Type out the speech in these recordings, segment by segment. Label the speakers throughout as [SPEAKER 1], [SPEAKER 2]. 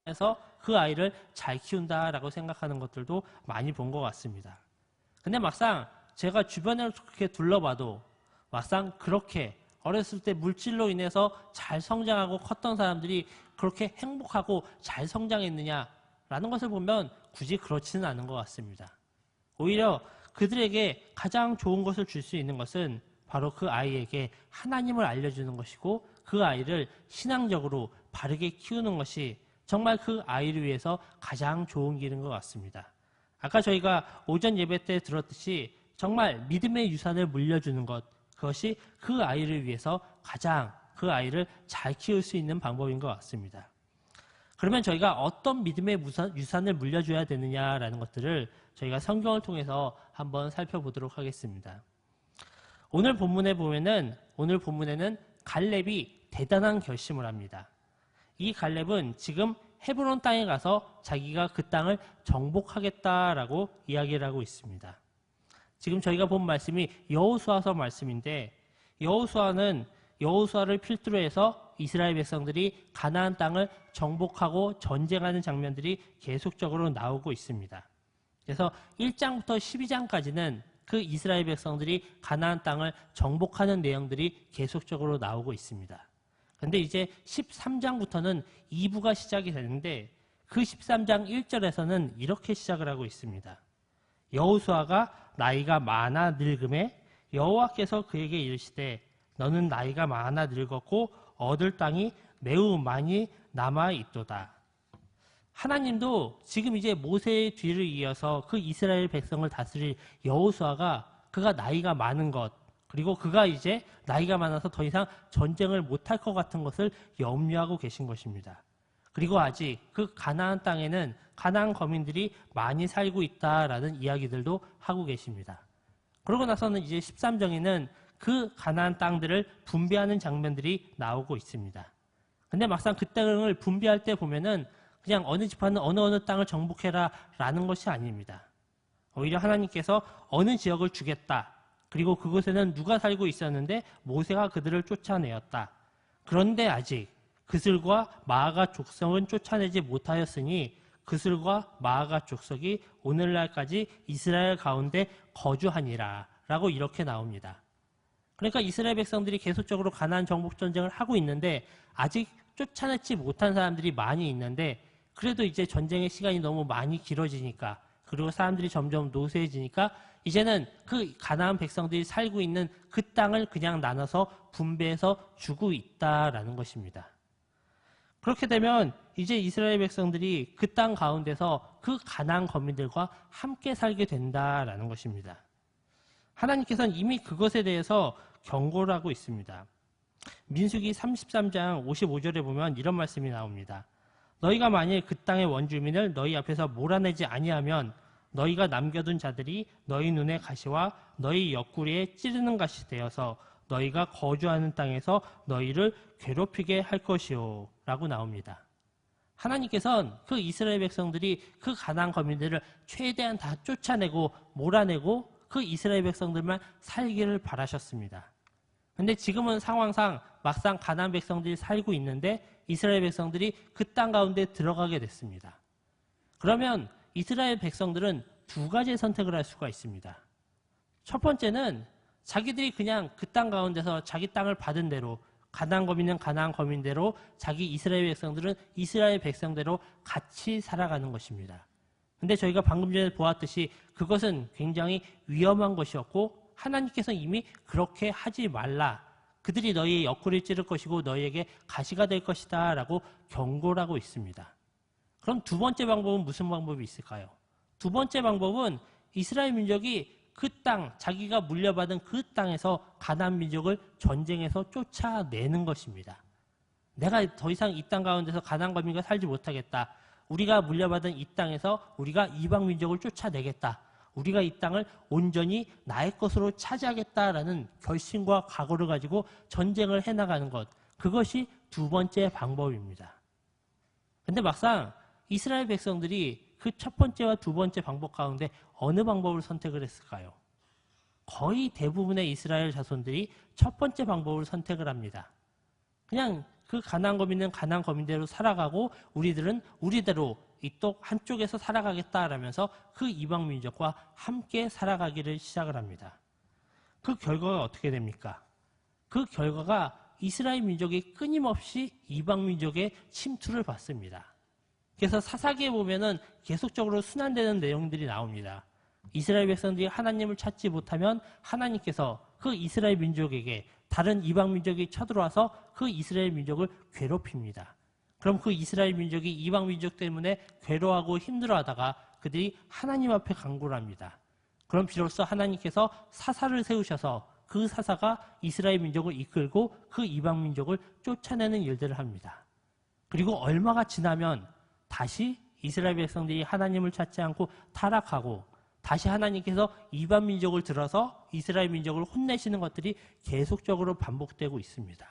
[SPEAKER 1] 해서 그 아이를 잘 키운다라고 생각하는 것들도 많이 본 것 같습니다. 근데 막상 제가 주변을 그렇게 둘러봐도 막상 그렇게 어렸을 때 물질로 인해서 잘 성장하고 컸던 사람들이 그렇게 행복하고 잘 성장했느냐라는 것을 보면 굳이 그렇지는 않은 것 같습니다. 오히려 그들에게 가장 좋은 것을 줄 수 있는 것은 바로 그 아이에게 하나님을 알려주는 것이고 그 아이를 신앙적으로 바르게 키우는 것이 정말 그 아이를 위해서 가장 좋은 길인 것 같습니다. 아까 저희가 오전 예배 때 들었듯이 정말 믿음의 유산을 물려주는 것, 그것이 그 아이를 위해서 가장 그 아이를 잘 키울 수 있는 방법인 것 같습니다. 그러면 저희가 어떤 믿음의 유산을 물려줘야 되느냐라는 것들을 저희가 성경을 통해서 한번 살펴보도록 하겠습니다. 오늘 본문에는 갈렙이 대단한 결심을 합니다. 이 갈렙은 지금 헤브론 땅에 가서 자기가 그 땅을 정복하겠다라고 이야기를 하고 있습니다. 지금 저희가 본 말씀이 여호수아서 말씀인데 여호수아를 필두로 해서 이스라엘 백성들이 가나안 땅을 정복하고 전쟁하는 장면들이 계속적으로 나오고 있습니다. 그래서 1장부터 12장까지는 그 이스라엘 백성들이 가나안 땅을 정복하는 내용들이 계속적으로 나오고 있습니다. 그런데 이제 13장부터는 2부가 시작이 되는데 그 13장 1절에서는 이렇게 시작을 하고 있습니다. 여호수아가 나이가 많아 늙음에 여호와께서 그에게 이르시되 너는 나이가 많아 늙었고 얻을 땅이 매우 많이 남아 있도다. 하나님도 지금 이제 모세의 뒤를 이어서 그 이스라엘 백성을 다스릴 여호수아가 그가 나이가 많은 것, 그리고 그가 이제 나이가 많아서 더 이상 전쟁을 못할 것 같은 것을 염려하고 계신 것입니다. 그리고 아직 그 가나안 땅에는 가나안 거민들이 많이 살고 있다라는 이야기들도 하고 계십니다. 그러고 나서는 이제 13장에는 그 가나안 땅들을 분배하는 장면들이 나오고 있습니다. 근데 막상 그 땅을 분배할 때 보면은 그냥 어느 지파는 어느 땅을 정복해라 라는 것이 아닙니다. 오히려 하나님께서 어느 지역을 주겠다. 그리고 그곳에는 누가 살고 있었는데 모세가 그들을 쫓아내었다. 그런데 아직 그슬과 마아가 족속은 쫓아내지 못하였으니 그슬과 마아가 족속이 오늘날까지 이스라엘 가운데 거주하니라 라고 이렇게 나옵니다. 그러니까 이스라엘 백성들이 계속적으로 가나안 정복 전쟁을 하고 있는데 아직 쫓아내지 못한 사람들이 많이 있는데 그래도 이제 전쟁의 시간이 너무 많이 길어지니까 그리고 사람들이 점점 노쇠해지니까 이제는 그 가나안 백성들이 살고 있는 그 땅을 그냥 나눠서 분배해서 주고 있다라는 것입니다. 그렇게 되면 이제 이스라엘 백성들이 그 땅 가운데서 그 가나안 거민들과 함께 살게 된다라는 것입니다. 하나님께서는 이미 그것에 대해서 경고를 하고 있습니다. 민수기 33장 55절에 보면 이런 말씀이 나옵니다. 너희가 만일 그 땅의 원주민을 너희 앞에서 몰아내지 아니하면 너희가 남겨둔 자들이 너희 눈의 가시와 너희 옆구리에 찌르는 가시 되어서 너희가 거주하는 땅에서 너희를 괴롭히게 할 것이요 라고 나옵니다. 하나님께서는 그 이스라엘 백성들이 그 가나안 거민들을 최대한 다 쫓아내고 몰아내고 그 이스라엘 백성들만 살기를 바라셨습니다. 근데 지금은 상황상 막상 가나안 백성들이 살고 있는데 이스라엘 백성들이 그 땅 가운데 들어가게 됐습니다. 그러면 이스라엘 백성들은 두 가지의 선택을 할 수가 있습니다. 첫 번째는 자기들이 그냥 그 땅 가운데서 자기 땅을 받은 대로 가나안 거민은 가나안 거민대로 자기 이스라엘 백성들은 이스라엘 백성대로 같이 살아가는 것입니다. 근데 저희가 방금 전에 보았듯이 그것은 굉장히 위험한 것이었고 하나님께서 이미 그렇게 하지 말라. 그들이 너희의 옆구리를 찌를 것이고 너희에게 가시가 될 것이다 라고 경고를 하고 있습니다. 그럼 두 번째 방법은 무슨 방법이 있을까요? 두 번째 방법은 이스라엘 민족이 그 땅, 자기가 물려받은 그 땅에서 가나안 민족을 전쟁에서 쫓아내는 것입니다. 내가 더 이상 이 땅 가운데서 가나안 거민과 살지 못하겠다. 우리가 물려받은 이 땅에서 우리가 이방 민족을 쫓아내겠다. 우리가 이 땅을 온전히 나의 것으로 차지하겠다라는 결심과 각오를 가지고 전쟁을 해나가는 것. 그것이 두 번째 방법입니다. 근데 막상 이스라엘 백성들이 그 첫 번째와 두 번째 방법 가운데 어느 방법을 선택을 했을까요? 거의 대부분의 이스라엘 자손들이 첫 번째 방법을 선택을 합니다. 그냥 그 가나안 거민은 가나안 거민대로 살아가고 우리들은 우리대로 이 또 한쪽에서 살아가겠다라면서 그 이방 민족과 함께 살아가기를 시작을 합니다. 그 결과가 어떻게 됩니까? 그 결과가 이스라엘 민족이 끊임없이 이방 민족의 침투를 받습니다. 그래서 사사기에 보면은 계속적으로 순환되는 내용들이 나옵니다. 이스라엘 백성들이 하나님을 찾지 못하면 하나님께서 그 이스라엘 민족에게 다른 이방 민족이 쳐들어와서 그 이스라엘 민족을 괴롭힙니다. 그럼 그 이스라엘 민족이 이방 민족 때문에 괴로워하고 힘들어하다가 그들이 하나님 앞에 간구를 합니다. 그럼 비로소 하나님께서 사사를 세우셔서 그 사사가 이스라엘 민족을 이끌고 그 이방 민족을 쫓아내는 일들을 합니다. 그리고 얼마가 지나면 다시 이스라엘 백성들이 하나님을 찾지 않고 타락하고 다시 하나님께서 이방 민족을 들어서 이스라엘 민족을 혼내시는 것들이 계속적으로 반복되고 있습니다.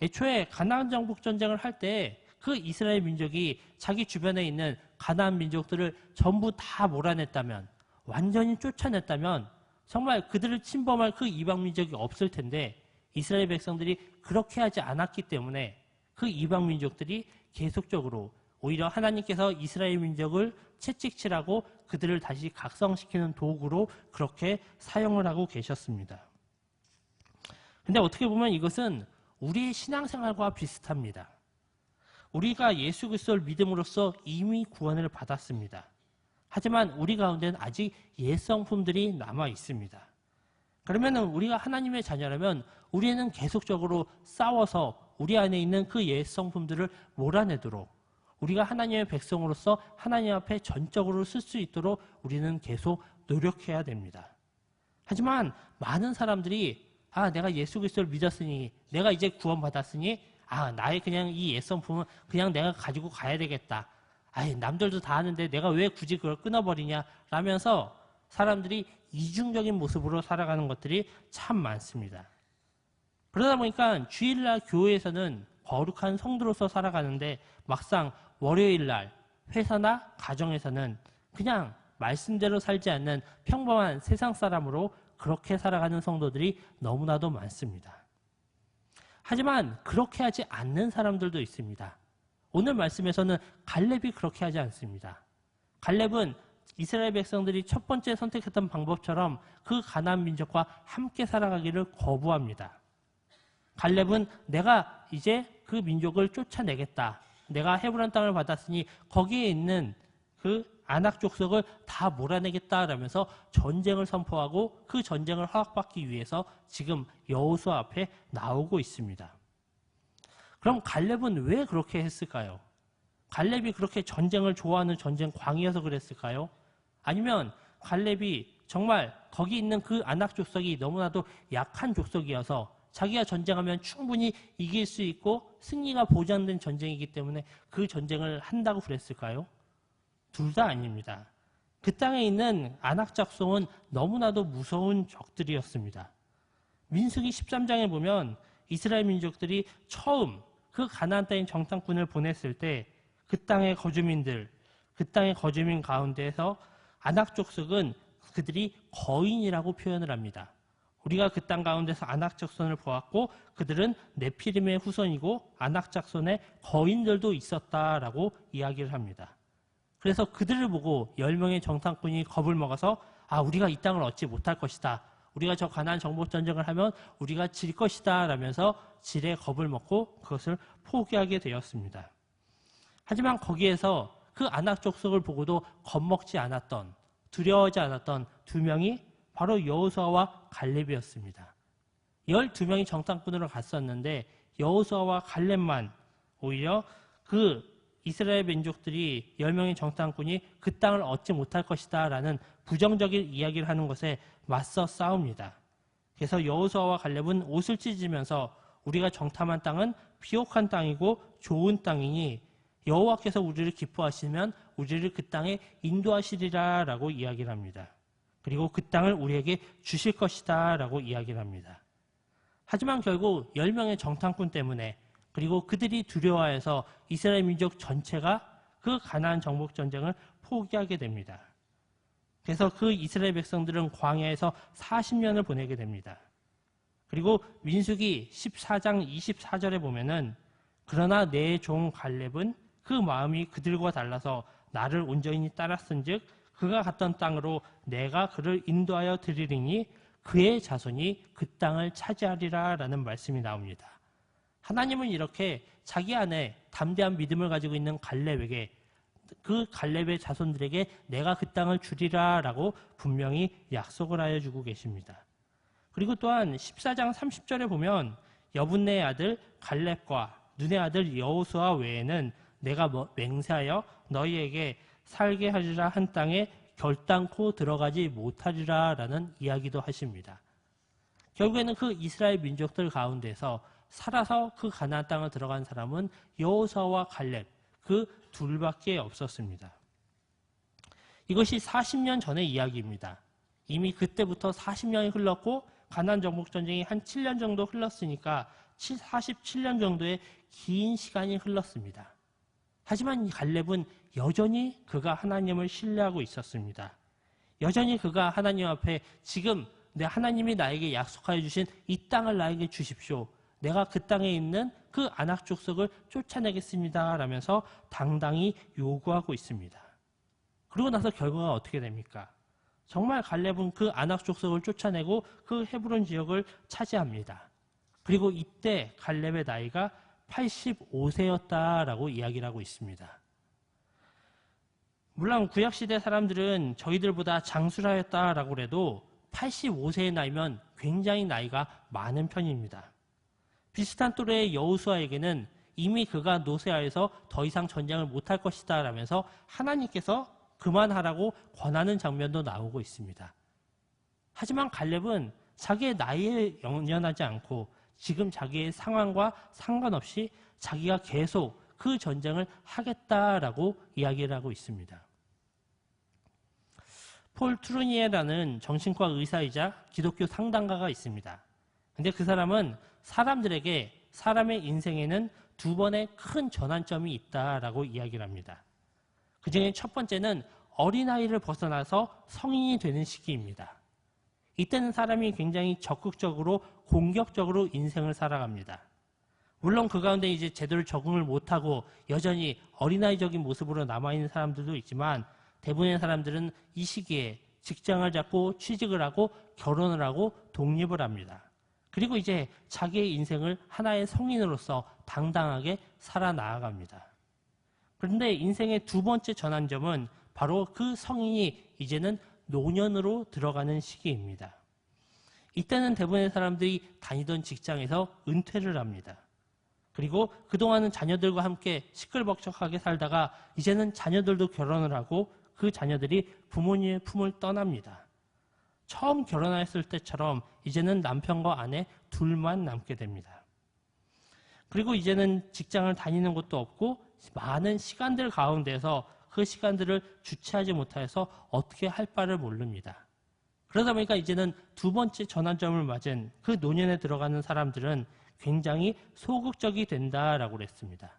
[SPEAKER 1] 애초에 가나안 정복 전쟁을 할 때 그 이스라엘 민족이 자기 주변에 있는 가나안 민족들을 전부 다 몰아냈다면, 완전히 쫓아냈다면 정말 그들을 침범할 그 이방 민족이 없을 텐데 이스라엘 백성들이 그렇게 하지 않았기 때문에 그 이방 민족들이 계속적으로 오히려 하나님께서 이스라엘 민족을 채찍질하고 그들을 다시 각성시키는 도구로 그렇게 사용을 하고 계셨습니다. 근데 어떻게 보면 이것은 우리의 신앙생활과 비슷합니다. 우리가 예수 그리스도를 믿음으로써 이미 구원을 받았습니다. 하지만 우리 가운데는 아직 옛 성품들이 남아 있습니다. 그러면 우리가 하나님의 자녀라면 우리는 계속적으로 싸워서 우리 안에 있는 그 옛 성품들을 몰아내도록, 우리가 하나님의 백성으로서 하나님 앞에 전적으로 쓸 수 있도록 우리는 계속 노력해야 됩니다. 하지만 많은 사람들이 내가 예수 그리스도를 믿었으니, 내가 이제 구원받았으니 나의 그냥 이 옛 성품은 그냥 내가 가지고 가야 되겠다. 남들도 다 하는데 내가 왜 굳이 그걸 끊어버리냐 라면서 사람들이 이중적인 모습으로 살아가는 것들이 참 많습니다. 그러다 보니까 주일날 교회에서는 거룩한 성도로서 살아가는데 막상 월요일날 회사나 가정에서는 그냥 말씀대로 살지 않는 평범한 세상 사람으로 그렇게 살아가는 성도들이 너무나도 많습니다. 하지만 그렇게 하지 않는 사람들도 있습니다. 오늘 말씀에서는 갈렙이 그렇게 하지 않습니다. 갈렙은 이스라엘 백성들이 첫 번째 선택했던 방법처럼 그 가나안 민족과 함께 살아가기를 거부합니다. 갈렙은 내가 이제 그 민족을 쫓아내겠다. 내가 헤브론 땅을 받았으니 거기에 있는 그 아낙 족속을 다 몰아내겠다라면서 전쟁을 선포하고 그 전쟁을 허락받기 위해서 지금 여호수아 앞에 나오고 있습니다. 그럼 갈렙은 왜 그렇게 했을까요? 갈렙이 그렇게 전쟁을 좋아하는 전쟁광이어서 그랬을까요? 아니면 갈렙이 정말 거기 있는 그 아낙 족속이 너무나도 약한 족속이어서 자기가 전쟁하면 충분히 이길 수 있고 승리가 보장된 전쟁이기 때문에 그 전쟁을 한다고 그랬을까요? 둘 다 아닙니다. 그 땅에 있는 아낙 족속은 너무나도 무서운 적들이었습니다. 민수기 13장에 보면 이스라엘 민족들이 처음 그 가나안 땅인 정탐꾼을 보냈을 때 그 땅의 거주민들, 그 땅의 거주민 가운데에서 아낙 족속은 그들이 거인이라고 표현을 합니다. 우리가 그 땅 가운데서 아낙 족손을 보았고 그들은 네피림의 후손이고 아낙 족손의 거인들도 있었다라고 이야기를 합니다. 그래서 그들을 보고 10명의 정탐꾼이 겁을 먹어서 우리가 이 땅을 얻지 못할 것이다. 우리가 저 가나안 정복 전쟁을 하면 우리가 질 것이다 라면서 질에 겁을 먹고 그것을 포기하게 되었습니다. 하지만 거기에서 그 아낙 족속을 보고도 겁먹지 않았던, 두려워하지 않았던 두 명이 바로 여호수아와 갈렙이었습니다. 12명이 정탐꾼으로 갔었는데 여호수아와 갈렙만 오히려 그 이스라엘 민족들이 10명의 정탐꾼이 그 땅을 얻지 못할 것이다 라는 부정적인 이야기를 하는 것에 맞서 싸웁니다. 그래서 여호수아와 갈렙은 옷을 찢으면서 우리가 정탐한 땅은 비옥한 땅이고 좋은 땅이니 여호와께서 우리를 기뻐하시면 우리를 그 땅에 인도하시리라 라고 이야기를 합니다. 그리고 그 땅을 우리에게 주실 것이다 라고 이야기를 합니다. 하지만 결국 10명의 정탐꾼 때문에 그리고 그들이 두려워해서 이스라엘 민족 전체가 그 가나안 정복 전쟁을 포기하게 됩니다. 그래서 그 이스라엘 백성들은 광야에서 40년을 보내게 됩니다. 그리고 민수기 14장 24절에 보면은 그러나 내 종 갈렙은 그 마음이 그들과 달라서 나를 온전히 따랐은즉 그가 갔던 땅으로 내가 그를 인도하여 드리리니 그의 자손이 그 땅을 차지하리라 라는 말씀이 나옵니다. 하나님은 이렇게 자기 안에 담대한 믿음을 가지고 있는 갈렙에게, 그 갈렙의 자손들에게 내가 그 땅을 주리라 라고 분명히 약속을 하여 주고 계십니다. 그리고 또한 14장 30절에 보면 여분네의 아들 갈렙과 눈의 아들 여호수아 외에는 내가 맹세하여 너희에게 살게 하리라 한 땅에 결단코 들어가지 못하리라 라는 이야기도 하십니다. 결국에는 그 이스라엘 민족들 가운데서 살아서 그 가나안 땅을 들어간 사람은 여호수아와 갈렙 그 둘밖에 없었습니다. 이것이 40년 전의 이야기입니다. 이미 그때부터 40년이 흘렀고 가나안 정복 전쟁이 한 7년 정도 흘렀으니까 47년 정도의 긴 시간이 흘렀습니다. 하지만 갈렙은 여전히 그가 하나님을 신뢰하고 있었습니다. 여전히 그가 하나님 앞에 지금 내 하나님이 나에게 약속하여 주신 이 땅을 나에게 주십시오. 내가 그 땅에 있는 그 아낙 족속을 쫓아내겠습니다 라면서 당당히 요구하고 있습니다. 그러고 나서 결과가 어떻게 됩니까? 정말 갈렙은 그 아낙 족속을 쫓아내고 그 헤브론 지역을 차지합니다. 그리고 이때 갈렙의 나이가 85세였다라고 이야기를 하고 있습니다. 물론 구약시대 사람들은 저희들보다 장수라였다라고 해도 85세의 나이면 굉장히 나이가 많은 편입니다. 비슷한 또래의 여호수아에게는 이미 그가 노쇠하여서 더 이상 전쟁을 못할 것이다 라면서 하나님께서 그만하라고 권하는 장면도 나오고 있습니다. 하지만 갈렙은 자기의 나이에 연연하지 않고 지금 자기의 상황과 상관없이 자기가 계속 그 전쟁을 하겠다라고 이야기를 하고 있습니다. 폴 트루니에라는 정신과 의사이자 기독교 상담가가 있습니다. 근데 그 사람은 사람들에게 사람의 인생에는 두 번의 큰 전환점이 있다라고 이야기를 합니다. 그 중에 첫 번째는 어린아이를 벗어나서 성인이 되는 시기입니다. 이때는 사람이 굉장히 적극적으로 공격적으로 인생을 살아갑니다. 물론 그 가운데 이제 제대로 적응을 못하고 여전히 어린아이적인 모습으로 남아있는 사람들도 있지만 대부분의 사람들은 이 시기에 직장을 잡고 취직을 하고 결혼을 하고 독립을 합니다. 그리고 이제 자기의 인생을 하나의 성인으로서 당당하게 살아나아갑니다. 그런데 인생의 두 번째 전환점은 바로 그 성인이 이제는 노년으로 들어가는 시기입니다. 이때는 대부분의 사람들이 다니던 직장에서 은퇴를 합니다. 그리고 그동안은 자녀들과 함께 시끌벅적하게 살다가 이제는 자녀들도 결혼을 하고 그 자녀들이 부모님의 품을 떠납니다. 처음 결혼했을 때처럼 이제는 남편과 아내 둘만 남게 됩니다. 그리고 이제는 직장을 다니는 것도 없고 많은 시간들 가운데서 그 시간들을 주체하지 못해서 어떻게 할 바를 모릅니다. 그러다 보니까 이제는 두 번째 전환점을 맞은 그 노년에 들어가는 사람들은 굉장히 소극적이 된다라고 그랬습니다.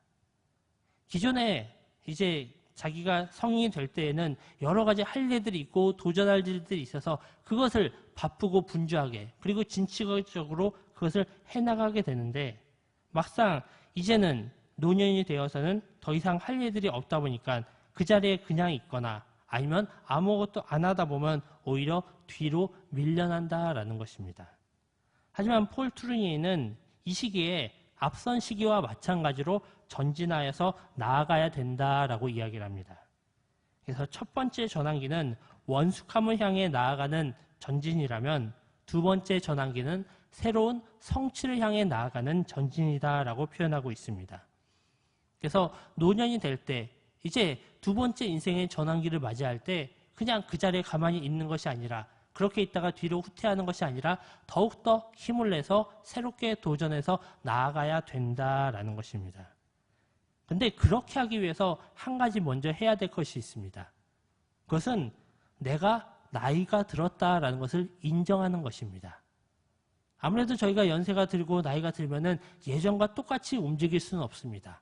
[SPEAKER 1] 기존에 이제 자기가 성인이 될 때에는 여러 가지 할 일들이 있고 도전할 일들이 있어서 그것을 바쁘고 분주하게 그리고 진취적으로 그것을 해나가게 되는데 막상 이제는 노년이 되어서는 더 이상 할 일들이 없다 보니까 그 자리에 그냥 있거나 아니면 아무것도 안 하다 보면 오히려 뒤로 밀려난다라는 것입니다. 하지만 폴 트루니에는 이 시기에 앞선 시기와 마찬가지로 전진하여서 나아가야 된다라고 이야기를 합니다. 그래서 첫 번째 전환기는 원숙함을 향해 나아가는 전진이라면 두 번째 전환기는 새로운 성취를 향해 나아가는 전진이다라고 표현하고 있습니다. 그래서 노년이 될 때 이제 두 번째 인생의 전환기를 맞이할 때 그냥 그 자리에 가만히 있는 것이 아니라 그렇게 있다가 뒤로 후퇴하는 것이 아니라 더욱더 힘을 내서 새롭게 도전해서 나아가야 된다라는 것입니다. 그런데 그렇게 하기 위해서 한 가지 먼저 해야 될 것이 있습니다. 그것은 내가 나이가 들었다라는 것을 인정하는 것입니다. 아무래도 저희가 연세가 들고 나이가 들면은 예전과 똑같이 움직일 수는 없습니다.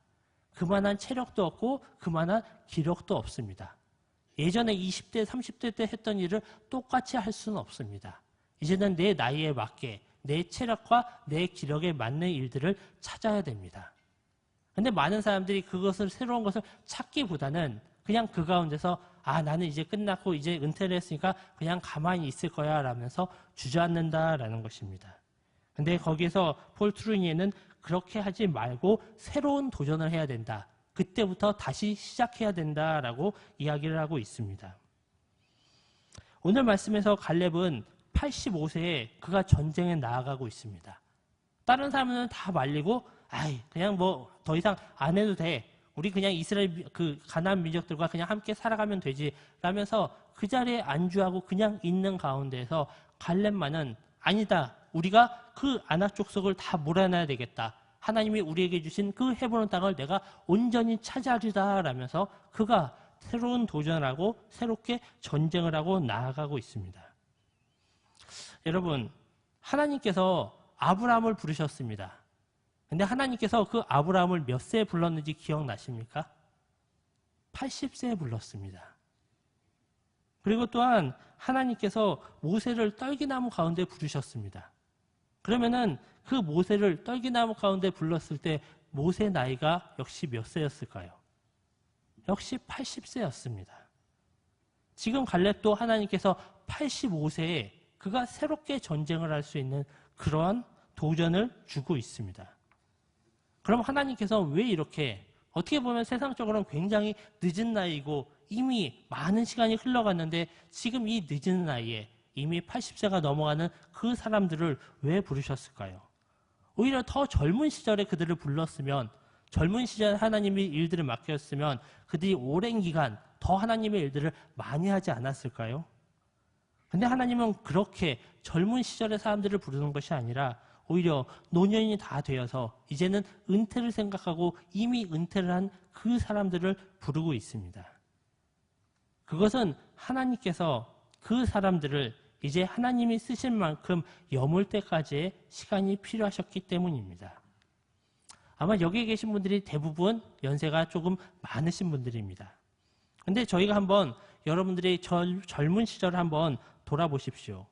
[SPEAKER 1] 그만한 체력도 없고 그만한 기력도 없습니다. 예전에 20대, 30대 때 했던 일을 똑같이 할 수는 없습니다. 이제는 내 나이에 맞게 내 체력과 내 기력에 맞는 일들을 찾아야 됩니다. 근데 많은 사람들이 그것을 새로운 것을 찾기보다는 그냥 그 가운데서 나는 이제 끝났고 이제 은퇴를 했으니까 그냥 가만히 있을 거야 라면서 주저앉는다라는 것입니다. 근데 거기에서 폴 트루니에는 그렇게 하지 말고 새로운 도전을 해야 된다. 그때부터 다시 시작해야 된다라고 이야기를 하고 있습니다. 오늘 말씀에서 갈렙은 85세에 그가 전쟁에 나아가고 있습니다. 다른 사람은 다 말리고 그냥 뭐 더 이상 안 해도 돼. 우리 그냥 이스라엘 가나안 민족들과 그냥 함께 살아가면 되지 라면서 그 자리에 안주하고 그냥 있는 가운데에서 갈렙만은 아니다. 우리가 그 아낙 족속을 다 몰아내야 되겠다. 하나님이 우리에게 주신 그 헤브론 땅을 내가 온전히 차지하리다 라면서 그가 새로운 도전을 하고 새롭게 전쟁을 하고 나아가고 있습니다. 여러분, 하나님께서 아브라함을 부르셨습니다. 근데 하나님께서 그 아브라함을 몇 세에 불렀는지 기억나십니까? 80세에 불렀습니다. 그리고 또한 하나님께서 모세를 떨기나무 가운데 부르셨습니다. 그러면은 그 모세를 떨기나무 가운데 불렀을 때 모세 나이가 역시 몇 세였을까요? 역시 80세였습니다. 지금 갈렙도 하나님께서 85세에 그가 새롭게 전쟁을 할 수 있는 그러한 도전을 주고 있습니다. 그럼 하나님께서 왜 이렇게 어떻게 보면 세상적으로는 굉장히 늦은 나이고 이미 많은 시간이 흘러갔는데 지금 이 늦은 나이에 이미 80세가 넘어가는 그 사람들을 왜 부르셨을까요? 오히려 더 젊은 시절에 그들을 불렀으면 젊은 시절에 하나님이 일들을 맡겼으면 그들이 오랜 기간 더 하나님의 일들을 많이 하지 않았을까요? 근데 하나님은 그렇게 젊은 시절의 사람들을 부르는 것이 아니라 오히려 노년이 다 되어서 이제는 은퇴를 생각하고 이미 은퇴를 한 그 사람들을 부르고 있습니다. 그것은 하나님께서 그 사람들을 이제 하나님이 쓰신 만큼 여물 때까지의 시간이 필요하셨기 때문입니다. 아마 여기 계신 분들이 대부분 연세가 조금 많으신 분들입니다. 근데 저희가 한번 여러분들이 젊은 시절을 한번 돌아보십시오.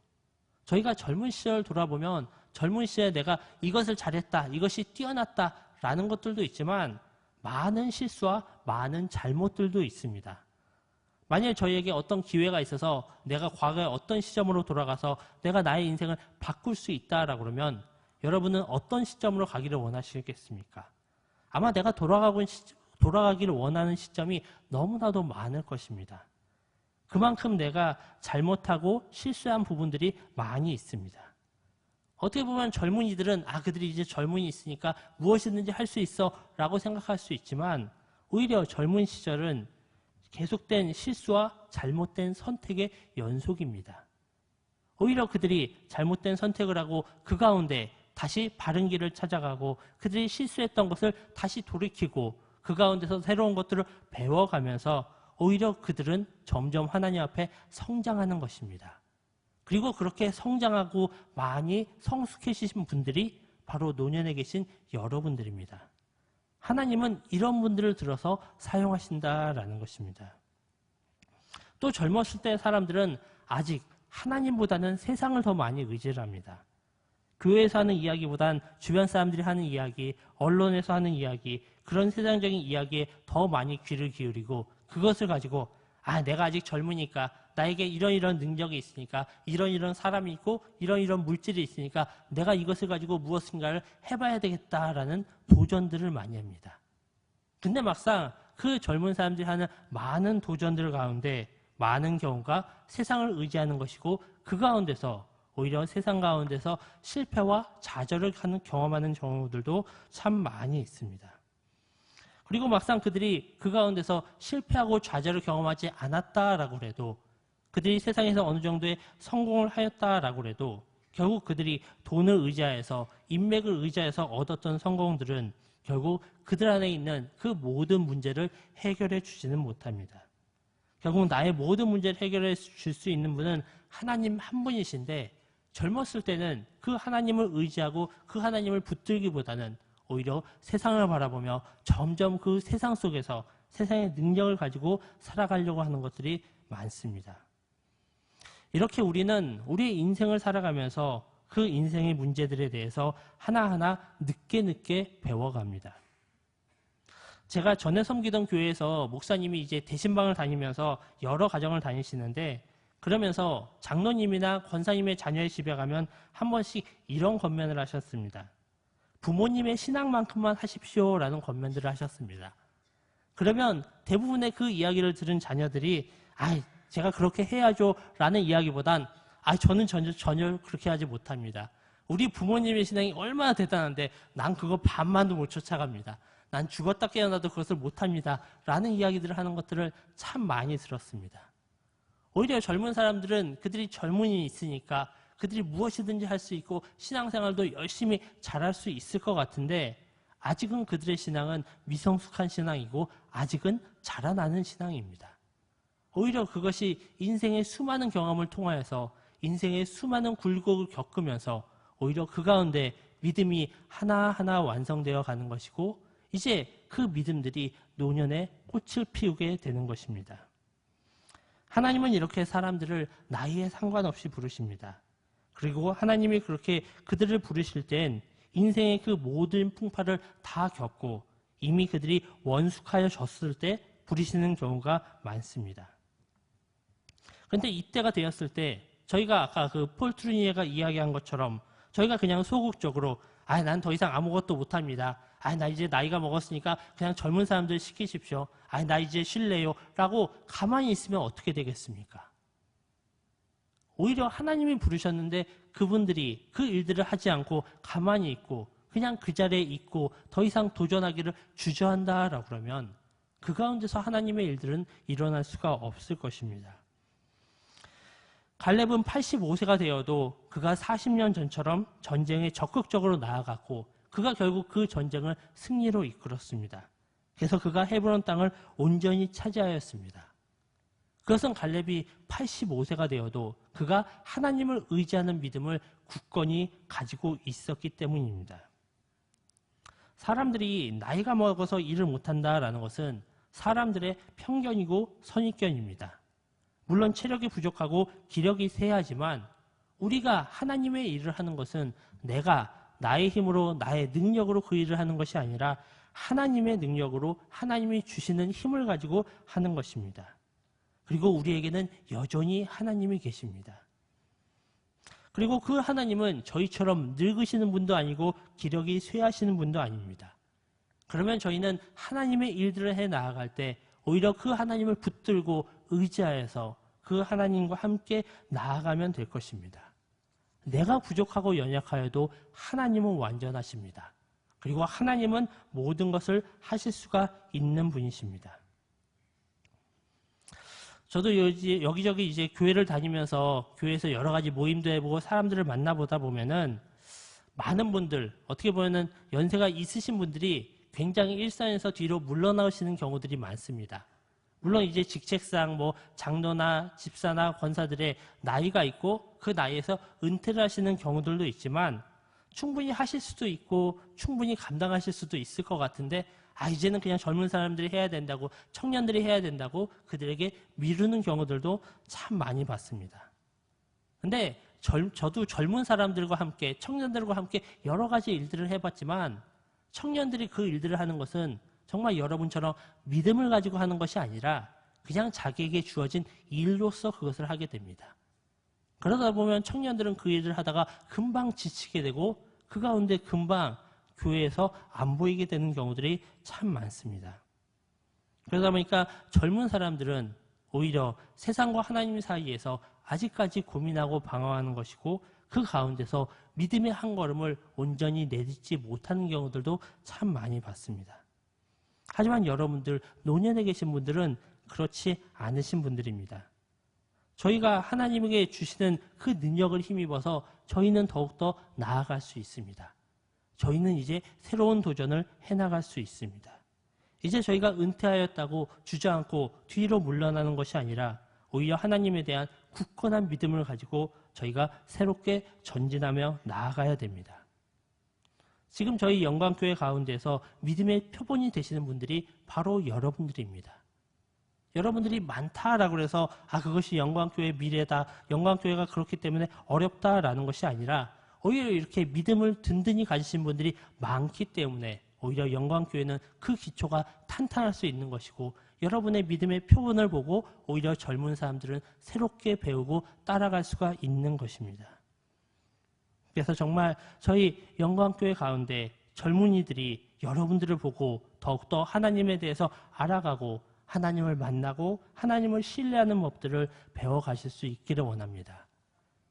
[SPEAKER 1] 저희가 젊은 시절 돌아보면 젊은 시절에 내가 이것을 잘했다, 이것이 뛰어났다라는 것들도 있지만 많은 실수와 많은 잘못들도 있습니다. 만일 저희에게 어떤 기회가 있어서 내가 과거의 어떤 시점으로 돌아가서 내가 나의 인생을 바꿀 수 있다라고 그러면 여러분은 어떤 시점으로 가기를 원하시겠습니까? 아마 내가 돌아가기를 원하는 시점이 너무나도 많을 것입니다. 그만큼 내가 잘못하고 실수한 부분들이 많이 있습니다. 어떻게 보면 젊은이들은 그들이 이제 젊은이 있으니까 무엇이든지 할 수 있어 라고 생각할 수 있지만 오히려 젊은 시절은 계속된 실수와 잘못된 선택의 연속입니다. 오히려 그들이 잘못된 선택을 하고 그 가운데 다시 바른 길을 찾아가고 그들이 실수했던 것을 다시 돌이키고 그 가운데서 새로운 것들을 배워가면서 오히려 그들은 점점 하나님 앞에 성장하는 것입니다. 그리고 그렇게 성장하고 많이 성숙해지신 분들이 바로 노년에 계신 여러분들입니다. 하나님은 이런 분들을 들어서 사용하신다라는 것입니다. 또 젊었을 때 사람들은 아직 하나님보다는 세상을 더 많이 의지를 합니다. 교회에서 하는 이야기보단 주변 사람들이 하는 이야기, 언론에서 하는 이야기, 그런 세상적인 이야기에 더 많이 귀를 기울이고 그것을 가지고 내가 아직 젊으니까 나에게 이런 능력이 있으니까 이런 사람이 있고 이런 물질이 있으니까 내가 이것을 가지고 무엇인가를 해봐야 되겠다라는 도전들을 많이 합니다. 근데 막상 그 젊은 사람들이 하는 많은 도전들 가운데 많은 경우가 세상을 의지하는 것이고 그 가운데서 오히려 세상 가운데서 실패와 좌절을 경험하는 경우들도 참 많이 있습니다. 그리고 막상 그들이 그 가운데서 실패하고 좌절을 경험하지 않았다라고 해도 그들이 세상에서 어느 정도의 성공을 하였다라고 해도 결국 그들이 돈을 의지하여서 인맥을 의지해서 얻었던 성공들은 결국 그들 안에 있는 그 모든 문제를 해결해 주지는 못합니다. 결국 나의 모든 문제를 해결해 줄 수 있는 분은 하나님 한 분이신데 젊었을 때는 그 하나님을 의지하고 그 하나님을 붙들기보다는 오히려 세상을 바라보며 점점 그 세상 속에서 세상의 능력을 가지고 살아가려고 하는 것들이 많습니다. 이렇게 우리는 우리의 인생을 살아가면서 그 인생의 문제들에 대해서 하나하나 늦게 배워갑니다. 제가 전에 섬기던 교회에서 목사님이 이제 대신방을 다니면서 여러 가정을 다니시는데, 그러면서 장로님이나 권사님의 자녀의 집에 가면 한 번씩 이런 권면을 하셨습니다. 부모님의 신앙만큼만 하십시오라는 권면들을 하셨습니다. 그러면 대부분의 그 이야기를 들은 자녀들이 제가 그렇게 해야죠 라는 이야기보단 저는 전혀 그렇게 하지 못합니다. 우리 부모님의 신앙이 얼마나 대단한데 난 그거 반만도 못 쫓아갑니다. 난 죽었다 깨어나도 그것을 못합니다 라는 이야기들을 하는 것들을 참 많이 들었습니다. 오히려 젊은 사람들은 그들이 젊은이 있으니까 그들이 무엇이든지 할 수 있고 신앙생활도 열심히 잘할 수 있을 것 같은데, 아직은 그들의 신앙은 미성숙한 신앙이고 아직은 자라나는 신앙입니다. 오히려 그것이 인생의 수많은 경험을 통하여서 인생의 수많은 굴곡을 겪으면서 오히려 그 가운데 믿음이 하나하나 완성되어 가는 것이고, 이제 그 믿음들이 노년에 꽃을 피우게 되는 것입니다. 하나님은 이렇게 사람들을 나이에 상관없이 부르십니다. 그리고 하나님이 그렇게 그들을 부르실 땐 인생의 그 모든 풍파를 다 겪고 이미 그들이 원숙하여졌을 때 부르시는 경우가 많습니다. 그런데 이때가 되었을 때 저희가 아까 그 폴 트루니에가 이야기한 것처럼 저희가 그냥 소극적으로 난 더 이상 아무것도 못합니다. 나 이제 나이가 먹었으니까 그냥 젊은 사람들 시키십시오. 나 이제 쉴래요 라고 가만히 있으면 어떻게 되겠습니까? 오히려 하나님이 부르셨는데 그분들이 그 일들을 하지 않고 가만히 있고 그냥 그 자리에 있고 더 이상 도전하기를 주저한다라고 그러면 그 가운데서 하나님의 일들은 일어날 수가 없을 것입니다. 갈렙은 85세가 되어도 그가 40년 전처럼 전쟁에 적극적으로 나아갔고 그가 결국 그 전쟁을 승리로 이끌었습니다. 그래서 그가 헤브론 땅을 온전히 차지하였습니다. 그것은 갈렙이 85세가 되어도 그가 하나님을 의지하는 믿음을 굳건히 가지고 있었기 때문입니다. 사람들이 나이가 먹어서 일을 못한다라는 것은 사람들의 편견이고 선입견입니다. 물론 체력이 부족하고 기력이 쇠하지만 우리가 하나님의 일을 하는 것은 내가 나의 힘으로 나의 능력으로 그 일을 하는 것이 아니라 하나님의 능력으로 하나님이 주시는 힘을 가지고 하는 것입니다. 그리고 우리에게는 여전히 하나님이 계십니다. 그리고 그 하나님은 저희처럼 늙으시는 분도 아니고 기력이 쇠하시는 분도 아닙니다. 그러면 저희는 하나님의 일들을 해 나아갈 때 오히려 그 하나님을 붙들고 의지하여서 그 하나님과 함께 나아가면 될 것입니다. 내가 부족하고 연약하여도 하나님은 완전하십니다. 그리고 하나님은 모든 것을 하실 수가 있는 분이십니다. 저도 여기저기 이제 교회를 다니면서 교회에서 여러 가지 모임도 해보고 사람들을 만나보다 보면은 많은 분들, 어떻게 보면은 연세가 있으신 분들이 굉장히 일선에서 뒤로 물러나오시는 경우들이 많습니다. 물론 이제 직책상 장로나 집사나 권사들의 나이가 있고 그 나이에서 은퇴를 하시는 경우들도 있지만 충분히 하실 수도 있고 충분히 감당하실 수도 있을 것 같은데 이제는 그냥 젊은 사람들이 해야 된다고, 청년들이 해야 된다고 그들에게 미루는 경우들도 참 많이 봤습니다. 근데 저도 젊은 사람들과 함께, 청년들과 함께 여러 가지 일들을 해봤지만 청년들이 그 일들을 하는 것은 정말 여러분처럼 믿음을 가지고 하는 것이 아니라 그냥 자기에게 주어진 일로서 그것을 하게 됩니다. 그러다 보면 청년들은 그 일을 하다가 금방 지치게 되고 그 가운데 금방 교회에서 안 보이게 되는 경우들이 참 많습니다. 그러다 보니까 젊은 사람들은 오히려 세상과 하나님 사이에서 아직까지 고민하고 방황하는 것이고 그 가운데서 믿음의 한 걸음을 온전히 내딛지 못하는 경우들도 참 많이 봤습니다. 하지만 여러분들, 노년에 계신 분들은 그렇지 않으신 분들입니다. 저희가 하나님에게 주시는 그 능력을 힘입어서 저희는 더욱더 나아갈 수 있습니다. 저희는 이제 새로운 도전을 해나갈 수 있습니다. 이제 저희가 은퇴하였다고 주저앉고 뒤로 물러나는 것이 아니라 오히려 하나님에 대한 굳건한 믿음을 가지고 저희가 새롭게 전진하며 나아가야 됩니다. 지금 저희 영광교회 가운데서 믿음의 표본이 되시는 분들이 바로 여러분들입니다. 여러분들이 많다라고 해서 그것이 영광교회의 미래다, 영광교회가 그렇기 때문에 어렵다라는 것이 아니라 오히려 이렇게 믿음을 든든히 가지신 분들이 많기 때문에 오히려 영광교회는 그 기초가 탄탄할 수 있는 것이고 여러분의 믿음의 표본을 보고 오히려 젊은 사람들은 새롭게 배우고 따라갈 수가 있는 것입니다. 그래서 정말 저희 영광교회 가운데 젊은이들이 여러분들을 보고 더욱더 하나님에 대해서 알아가고 하나님을 만나고 하나님을 신뢰하는 법들을 배워가실 수 있기를 원합니다.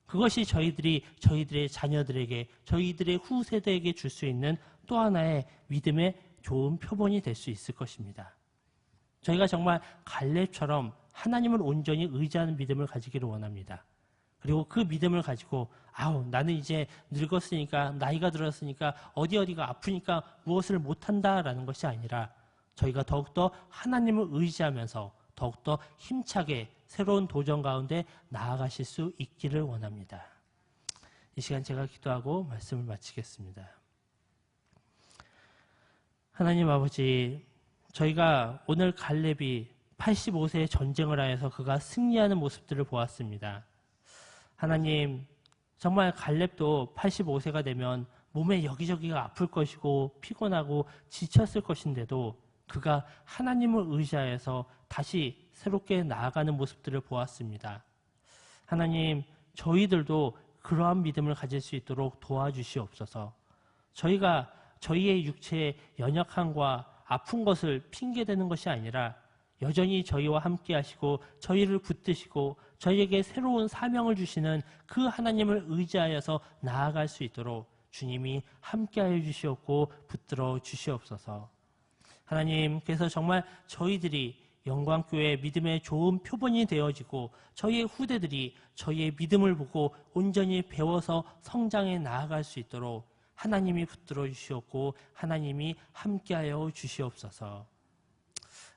[SPEAKER 1] 그것이 저희들의 자녀들에게, 저희들의 후세대에게 줄 수 있는 또 하나의 믿음의 좋은 표본이 될 수 있을 것입니다. 저희가 정말 갈렙처럼 하나님을 온전히 의지하는 믿음을 가지기를 원합니다. 그리고 그 믿음을 가지고 나는 이제 늙었으니까, 나이가 들었으니까, 어디가 아프니까 무엇을 못한다라는 것이 아니라 저희가 더욱더 하나님을 의지하면서 더욱더 힘차게 새로운 도전 가운데 나아가실 수 있기를 원합니다. 이 시간 제가 기도하고 말씀을 마치겠습니다. 하나님 아버지, 저희가 오늘 갈렙이 85세의 전쟁을 하여서 그가 승리하는 모습들을 보았습니다. 하나님, 정말 갈렙도 85세가 되면 몸에 여기저기가 아플 것이고 피곤하고 지쳤을 것인데도 그가 하나님을 의지하여서 다시 새롭게 나아가는 모습들을 보았습니다. 하나님, 저희들도 그러한 믿음을 가질 수 있도록 도와주시옵소서. 저희가 저희의 육체의 연약함과 아픈 것을 핑계대는 것이 아니라 여전히 저희와 함께 하시고 저희를 붙드시고 저희에게 새로운 사명을 주시는 그 하나님을 의지하여서 나아갈 수 있도록 주님이 함께하여 주시옵고 붙들어 주시옵소서. 하나님, 그래서 정말 저희들이 영광교회 믿음의 좋은 표본이 되어지고 저희의 후대들이 저희의 믿음을 보고 온전히 배워서 성장해 나아갈 수 있도록 하나님이 붙들어 주시옵고 하나님이 함께하여 주시옵소서.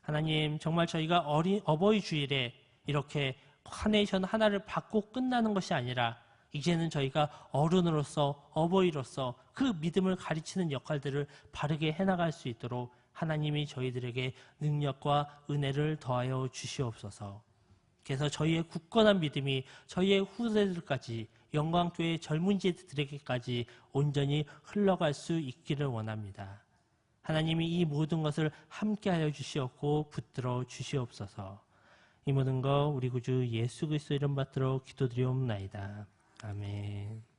[SPEAKER 1] 하나님, 정말 저희가 어버이 주일에 이렇게 카네이션 하나를 받고 끝나는 것이 아니라 이제는 저희가 어른으로서 어버이로서 그 믿음을 가르치는 역할들을 바르게 해나갈 수 있도록 하나님이 저희들에게 능력과 은혜를 더하여 주시옵소서. 그래서 저희의 굳건한 믿음이 저희의 후세들까지 영광교회 젊은이들에게까지 온전히 흘러갈 수 있기를 원합니다. 하나님이 이 모든 것을 함께하여 주시옵고 붙들어 주시옵소서. 이 모든 것 우리 구주 예수 그리스도 이름 받들어 기도드리옵나이다. 아멘.